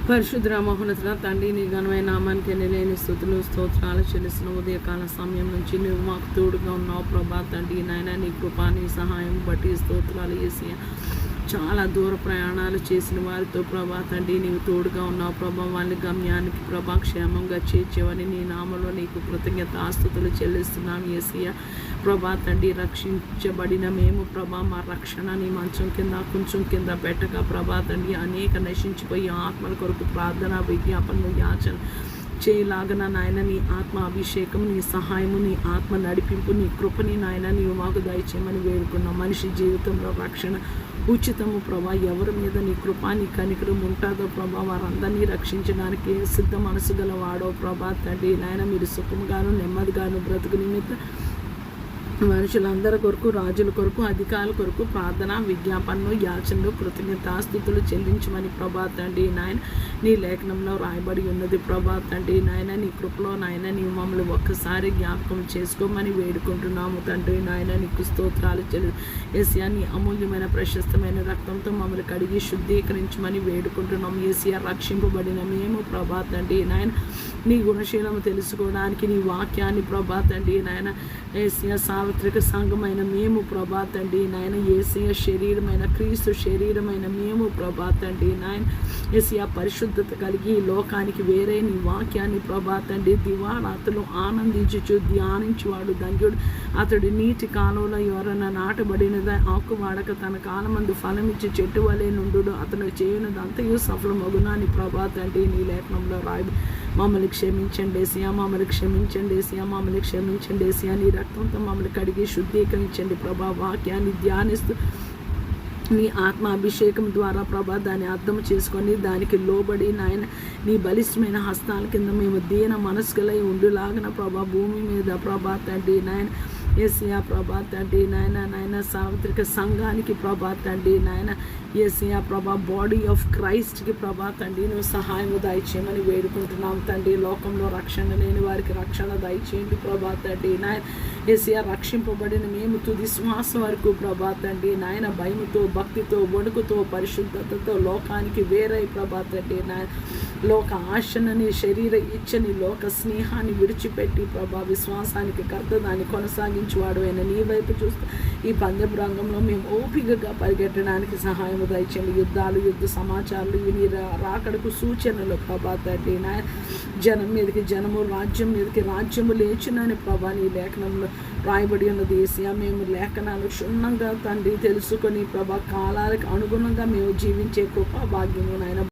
పరిశుద్ర మహోన్నతుల తండ్రి, నీ ఘనమైన నామానికి లేని స్థుతులు స్తోత్రాలు చెల్లిస్తున్న ఉదయకాల సమయం నుంచి నువ్వు మాకు తోడుగా ఉన్నావు ప్రభా తండ్రి. నాయన నీ కృపా నీ సహాయం బట్టి స్తోత్రాలు యేసయ్య. చాలా దూర ప్రయాణాలు చేసిన వారితో ప్రభా తండ్రి నీవు తోడుగా ఉన్నావు ప్రభా. వాళ్ళ గమ్యానికి ప్రభా క్షేమంగా చేర్చేవని నీ నామలో నీకు కృతజ్ఞత ఆస్తుతులు చెల్లిస్తున్నాను యేసయ్య. ప్రభా తండ్రి, రక్షించబడిన మేము ప్రభా మా రక్షణ నీ మంచం కింద కొంచెం కింద పెట్టక ప్రభా తండ్రి అనేక నశించిపోయి ఆత్మల కొరకు ప్రార్థన విజ్ఞాపనలు యాచన చేయలాగన నాయన నీ ఆత్మ అభిషేకం, నీ సహాయము, నీ ఆత్మ నడిపింపు, నీ కృపని నాయన నీవు మాకు దయచేయమని వేడుకున్నాం. మనిషి జీవితంలో రక్షణ ఉచితము ప్రభా. ఎవరి మీద నీ కృపా నీ కనికరం ఉంటుందో ప్రభా వారందరినీ రక్షించడానికి సిద్ధ మనసు గల వాడో ప్రభా తండ్రి. నాయన మీరు సుఖముగాను నెమ్మదిగాను బ్రతుకు నిమిత్తం మనుషులందరి కొరకు, రాజుల కొరకు, అధికారుల కొరకు ప్రార్థన విజ్ఞాపనలు యాచనలు కృతజ్ఞతాస్తుతులు చెల్లించమని ప్రభా తండ్రి. నాయన నీ లేఖనంలో రాయబడి ఉన్నది ప్రభా తండ్రి. నాయన నీ కృపలో నాయన నీ మమ్మల్ని ఒక్కసారి జ్ఞాపకం చేసుకోమని వేడుకుంటున్నాము తండ్రి. నాయన నీకు స్తోత్రాలు యేసయ్య. నీ అమూల్యమైన ప్రశస్తమైన రక్తంతో మమ్మల్ని కడిగి శుద్ధీకరించమని వేడుకుంటున్నాము యేసయ్య. రక్షింపబడిన మేము ప్రభా తండ్రి నాయన నీ గుణశీలము తెలుసుకోవడానికి నీ వాక్యాన్ని ప్రభా తండ్రి నాయన యేసయ్య సార్వత్రిక సంఘమైన మేము ప్రభా తండ్రి నాయన యేసయ్య శరీరమైన క్రీస్తు శరీరమైన మేము ప్రభా తండ్రి నాయన యేసయ్య పరిశుద్ధత కలిగి ఈ లోకానికి వేరే నీ వాక్యాన్ని ప్రభా తండ్రి దివారాత్రులు ఆనందించుచు ధ్యానించువాడు ధన్యుడు. అతడు నీటి కాలంలో ఎవరైనా నాటబడినదా ఆకు వాడక తన కాలమందు ఫలమిచ్చి చెట్టు వలె నుండు. అతను చేయనదంతయు సఫలమగునాని ప్రభా తండ్రి నీ లేఖనంలో రాయి. మమ్మల్ని క్షమించండి యేసయ్య, మమ్మల్ని క్షమించండి యేసయ్య, మమ్మల్ని క్షమించండి యేసయ్య. నీ రక్తంతో మమ్మల్ని కడిగి శుద్ధీకరించండి ప్రభా. వాక్యాన్ని ధ్యానిస్తూ నీ ఆత్మ అభిషేకం ద్వారా ప్రభా దాన్ని అర్థం చేసుకొని దానికి లోబడి నాయన నీ బలిష్టమైన హస్తాల కింద మేము దీన మనస్కులై ఉండులాగన ప్రభా భూమి మీద ప్రభా తండ్రి నాయన యేసయ్య ప్రభా తండ్రి నాయన సార్వత్రిక సంఘానికి ప్రభా తండ్రి నాయన యేసయ్య ప్రభా బాడీ ఆఫ్ క్రైస్ట్కి ప్రభా తండ్రి నువ్వు సహాయం దయచేయమని వేడుకుంటున్నాం తండ్రి. లోకంలో రక్షణ లేని వారికి రక్షణ దయచేయండి ప్రభా తండ్రి నాయన యేసయ్య. రక్షింపబడిన మేము తుది శ్వాస వరకు ప్రభా తండ్రి నాయన భయముతో భక్తితో వణుకుతో పరిశుద్ధతతో లోకానికి వేరై ప్రభా తండ్రి నాయన లోక ఆశనని శరీర ఇచ్చని లోక స్నేహాన్ని విడిచిపెట్టి ప్రభా విశ్వాసానికి కర్త దాన్ని కొనసాగించేవాడు అయిన నీ వైపు చూస్తూ ఈ పందెపు రంగంలో మేము ఓపికగా పరిగెట్టడానికి సహాయం దయచేయండి. యుద్ధాలు యుద్ధ సమాచారాలు ఇవి రాకడకు సూచనలు ప్రభా తండ్రి నాయన జనం మీదకి జనము రాజ్యం మీదకి రాజ్యము లేచునని ప్రభా నీ లేఖనంలో రాయబడి ఉన్నది యేసయ్య. మేము లేఖనాలు క్షుణ్ణంగా తండ్రి తెలుసుకొని ప్రభా కాలాలకు అనుగుణంగా మేము జీవించే కృపా భాగ్యము నాయన